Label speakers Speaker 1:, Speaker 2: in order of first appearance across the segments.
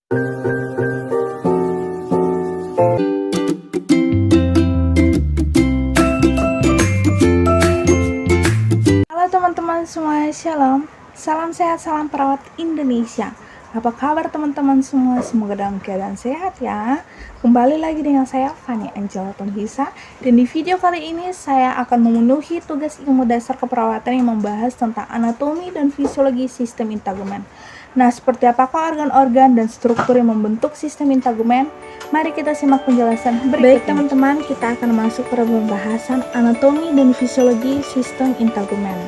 Speaker 1: Halo teman-teman semua, shalom. Salam sehat, salam perawat Indonesia. Apa kabar teman-teman semua? Semoga dalam keadaan sehat ya. Kembali lagi dengan saya Fani Angela Tonhisa. Dan di video kali ini saya akan memenuhi tugas ilmu dasar keperawatan yang membahas tentang anatomi dan fisiologi sistem integumen. Nah, seperti apakah organ-organ dan struktur yang membentuk sistem integumen? Mari kita simak penjelasan berikut. Baik teman-teman, kita akan masuk pada pembahasan anatomi dan fisiologi sistem integumen.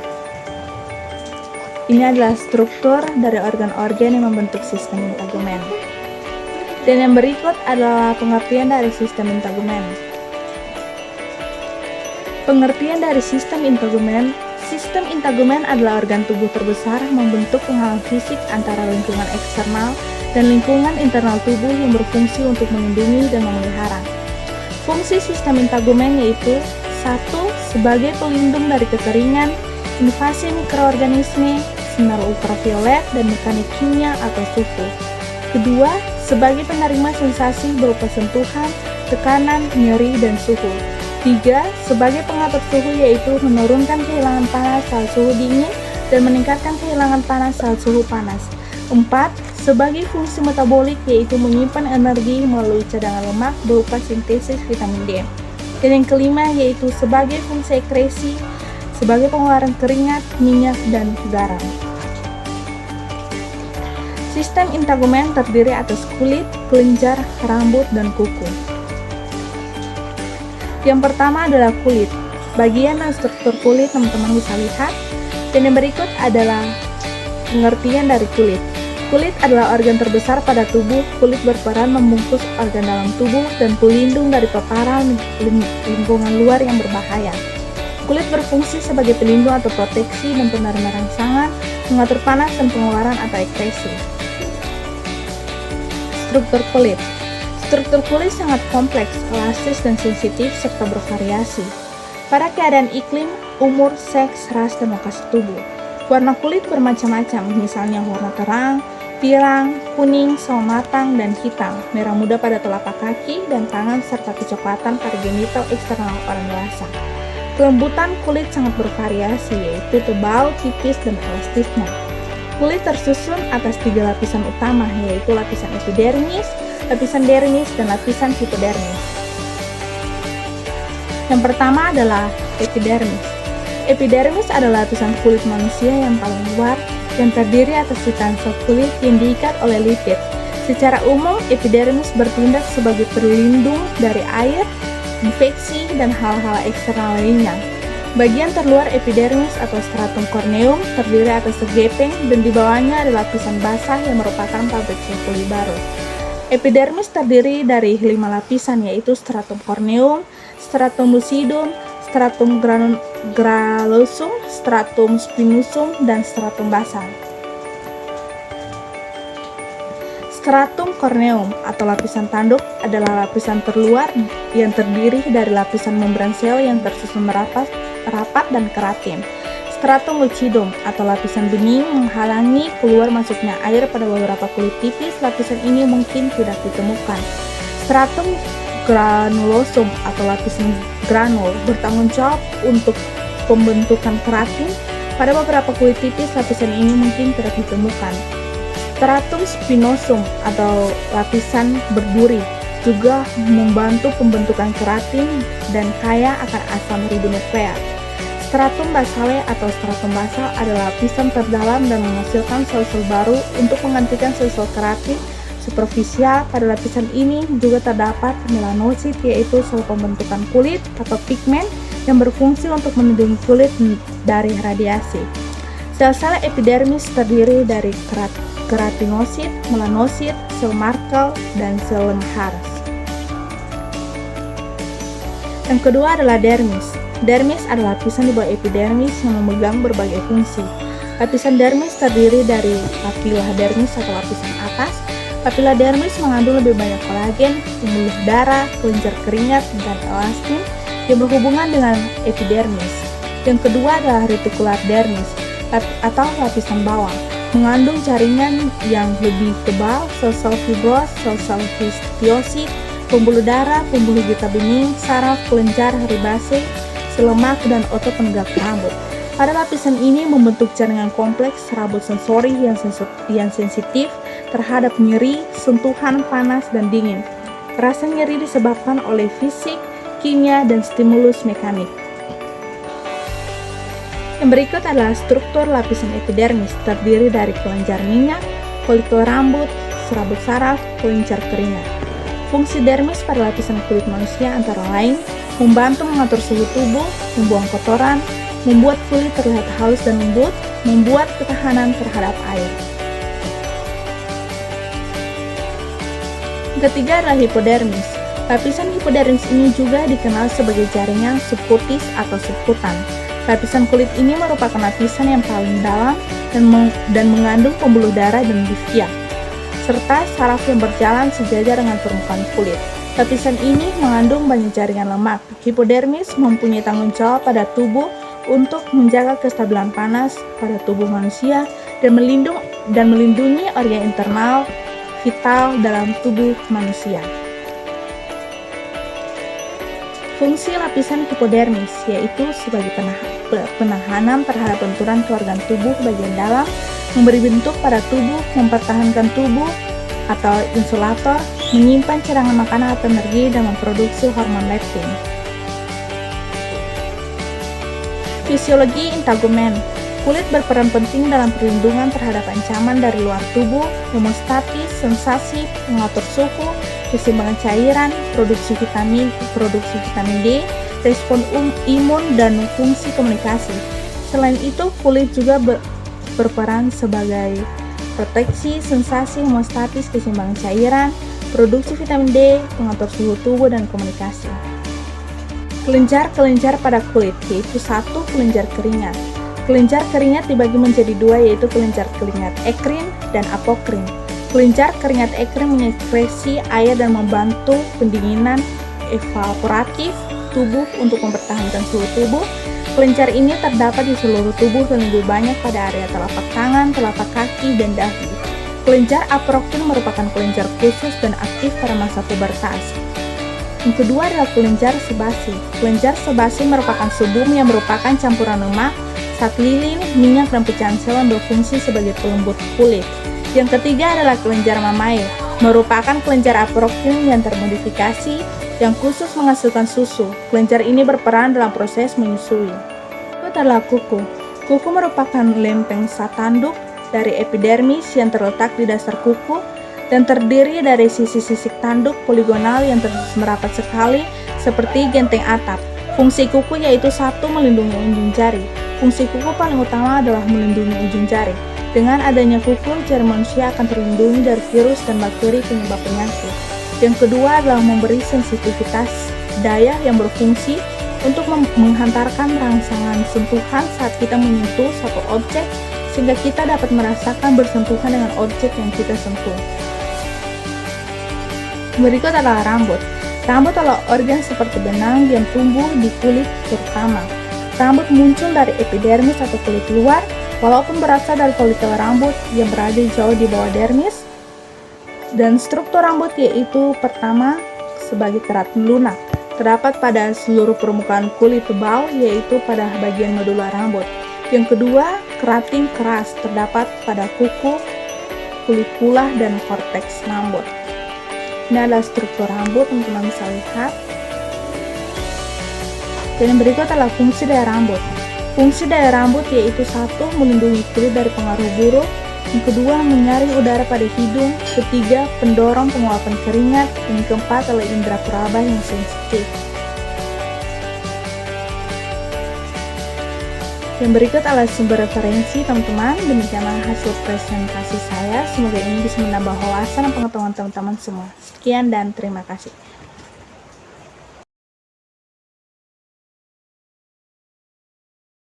Speaker 1: Ini adalah struktur dari organ-organ yang membentuk sistem integumen. Dan yang berikut adalah pengertian dari sistem integumen. Pengertian dari sistem integumen. Sistem integumen adalah organ tubuh terbesar membentuk penghalang fisik antara lingkungan eksternal dan lingkungan internal tubuh yang berfungsi untuk melindungi dan memelihara. Fungsi sistem integumen yaitu 1. Sebagai pelindung dari kekeringan, invasi mikroorganisme, sinar ultraviolet, dan mekanik kimia atau suhu. Kedua, sebagai penerima sensasi berupa sentuhan, tekanan, nyeri, dan suhu. 3. Sebagai pengatur suhu yaitu menurunkan kehilangan panas saat suhu dingin dan meningkatkan kehilangan panas saat suhu panas. 4. Sebagai fungsi metabolik yaitu menyimpan energi melalui cadangan lemak berupa sintesis vitamin D. Dan yang kelima yaitu sebagai fungsi ekresi, sebagai pengeluaran keringat, minyak, dan garam. Sistem integumen terdiri atas kulit, kelenjar, rambut, dan kuku. Yang pertama adalah kulit. Bagian dan struktur kulit teman-teman bisa lihat. Dan yang berikut adalah pengertian dari kulit. Kulit adalah organ terbesar pada tubuh. Kulit berperan membungkus organ dalam tubuh dan pelindung dari paparan lingkungan luar yang berbahaya. Kulit berfungsi sebagai pelindung atau proteksi dan penerima rangsangan, mengatur panas dan pengeluaran atau ekresi. Struktur kulit. Struktur kulit sangat kompleks, elastis, dan sensitif, serta bervariasi pada keadaan iklim, umur, seks, ras, dan lokasi tubuh. Warna kulit bermacam-macam, misalnya warna terang, pirang, kuning, sawo matang, dan hitam, merah muda pada telapak kaki dan tangan, serta kecoklatan pada genital eksternal orang dewasa. Kelembutan kulit sangat bervariasi, yaitu tebal, tipis, dan elastisnya. Kulit tersusun atas 3 lapisan utama, yaitu lapisan epidermis, lapisan dermis, dan lapisan hipodermis. Yang pertama adalah epidermis. Epidermis adalah lapisan kulit manusia yang paling luar yang terdiri atas jutaan sel kulit yang diikat oleh lipid. Secara umum, epidermis bertindak sebagai pelindung dari air, infeksi, dan hal-hal eksternal lainnya. Bagian terluar epidermis atau stratum corneum terdiri atas segepeng dan di bawahnya ada lapisan basah yang merupakan pabrik sel kulit baru. Epidermis terdiri dari 5 lapisan yaitu stratum corneum, stratum lucidum, stratum granulosum, stratum spinosum, dan stratum basal. Stratum corneum atau lapisan tanduk adalah lapisan terluar yang terdiri dari lapisan membran sel yang tersusun rapat dan keratin. Stratum lucidum atau lapisan bening menghalangi keluar masuknya air pada beberapa kulit tipis. Lapisan ini mungkin tidak ditemukan. Stratum granulosum atau lapisan granul bertanggung jawab untuk pembentukan keratin. Pada beberapa kulit tipis lapisan ini mungkin tidak ditemukan. Stratum spinosum atau lapisan berduri juga membantu pembentukan keratin dan kaya akan asam ribonukleat. Stratum basale atau stratum basal adalah lapisan terdalam dan menghasilkan sel-sel baru untuk menggantikan sel-sel keratin superficial. Pada lapisan ini juga terdapat melanosit yaitu sel pembentukan kulit atau pigmen yang berfungsi untuk melindungi kulit dari radiasi. Sel-sel epidermis terdiri dari keratinosit, melanosit, sel Merkel, dan sel Lemhars. Yang kedua adalah dermis. Dermis adalah lapisan di bawah epidermis yang memegang berbagai fungsi. Lapisan dermis terdiri dari papila dermis atau lapisan atas. Papila dermis mengandung lebih banyak kolagen, pembuluh darah, kelenjar keringat, dan elastin yang berhubungan dengan epidermis. Yang kedua adalah reticular dermis atau lapisan bawah. mengandung jaringan yang lebih tebal, sel-sel fibros, sel-sel histiosit, pembuluh darah, pembuluh getah bening, saraf, kelenjar, ribase, selemak, dan otot penegak rambut. Pada lapisan ini membentuk jaringan kompleks rambut sensori yang sensitif terhadap nyeri, sentuhan, panas, dan dingin. Rasa nyeri disebabkan oleh fisik, kimia, dan stimulus mekanik. Yang berikut adalah struktur lapisan epidermis, terdiri dari kelenjar minyak, folikel rambut, serabut saraf, kelenjar keringat. Fungsi dermis pada lapisan kulit manusia antara lain membantu mengatur suhu tubuh, membuang kotoran, membuat kulit terlihat halus dan lembut, membuat ketahanan terhadap air. Ketiga adalah hipodermis. Lapisan hipodermis ini juga dikenal sebagai jaringan subkutis atau subkutan. Lapisan kulit ini merupakan lapisan yang paling dalam dan mengandung pembuluh darah dan lifia, serta saraf yang berjalan sejajar dengan permukaan kulit. Lapisan ini mengandung banyak jaringan lemak. Hipodermis mempunyai tanggung jawab pada tubuh untuk menjaga kestabilan panas pada tubuh manusia dan melindungi organ internal vital dalam tubuh manusia. Fungsi lapisan hipodermis yaitu sebagai penahanan terhadap benturan ke organ tubuh bagian dalam, memberi bentuk pada tubuh, mempertahankan tubuh atau insulator, menyimpan cadangan makanan atau energi, dan memproduksi hormon leptin. Fisiologi integumen. Kulit berperan penting dalam perlindungan terhadap ancaman dari luar tubuh, hemostatis, sensasi, mengatur suhu, keseimbangan cairan, produksi vitamin D, respon imun, dan fungsi komunikasi. Selain itu, kulit juga berperan sebagai proteksi, sensasi, hemostatis, keseimbangan cairan, produksi vitamin D, pengatur suhu tubuh, dan komunikasi. Kelenjar pada kulit, yaitu 1. Kelenjar keringat. Kelenjar keringat dibagi menjadi 2, yaitu kelenjar keringat ekrin dan apokrin. Kelenjar keringat ekrin mengekskresi air dan membantu pendinginan evaporatif tubuh untuk mempertahankan suhu tubuh. Kelenjar ini terdapat di seluruh tubuh dan lebih banyak pada area telapak tangan, telapak kaki, dan dahi. Kelenjar apokrin merupakan kelenjar khusus dan aktif pada masa pubertas. Yang kedua adalah kelenjar sebasi. Kelenjar sebasi merupakan sebum yang merupakan campuran lemak, zat lilin, minyak, dan pecahan sel yang berfungsi sebagai pelembut kulit. Yang ketiga adalah kelenjar mamae, merupakan kelenjar apokrin yang termodifikasi yang khusus menghasilkan susu. Kelenjar ini berperan dalam proses menyusui. Itu adalah kuku. Kuku merupakan lempeng zat tanduk dari epidermis yang terletak di dasar kuku dan terdiri dari sisi-sisi tanduk poligonal yang terus merapat sekali seperti genteng atap. Fungsi kuku yaitu 1. Melindungi ujung jari. Fungsi kuku paling utama adalah melindungi ujung jari. Dengan adanya kuku, jari manusia akan terlindungi dari virus dan bakteri penyebab penyakit. Yang kedua adalah memberi sensitivitas daya yang berfungsi untuk menghantarkan rangsangan sentuhan saat kita menyentuh satu objek sehingga kita dapat merasakan bersentuhan dengan objek yang kita sentuh. Berikut adalah rambut. Rambut adalah organ seperti benang yang tumbuh di kulit terutama. Rambut muncul dari epidermis atau kulit luar, walaupun berasal dari folikel rambut yang berada jauh di bawah dermis. Dan struktur rambut yaitu pertama sebagai kerat lunak, terdapat pada seluruh permukaan kulit tebal yaitu pada bagian medula rambut. Yang kedua, keratin keras, terdapat pada kuku, kulit kulah, dan korteks rambut. Ini adalah struktur rambut, teman-teman bisa lihat. Dan yang berikut adalah fungsi daya rambut. Fungsi daya rambut yaitu 1. Melindungi kulit dari pengaruh buruk. Yang kedua, menyaring udara pada hidung. Ketiga, pendorong penguapan keringat. Yang keempat adalah indera peraba yang sensitif. Yang berikut adalah sumber referensi, teman-teman. Demikianlah hasil presentasi saya. Semoga ini bisa menambah wawasan dan pengetahuan teman-teman semua. Sekian dan terima kasih.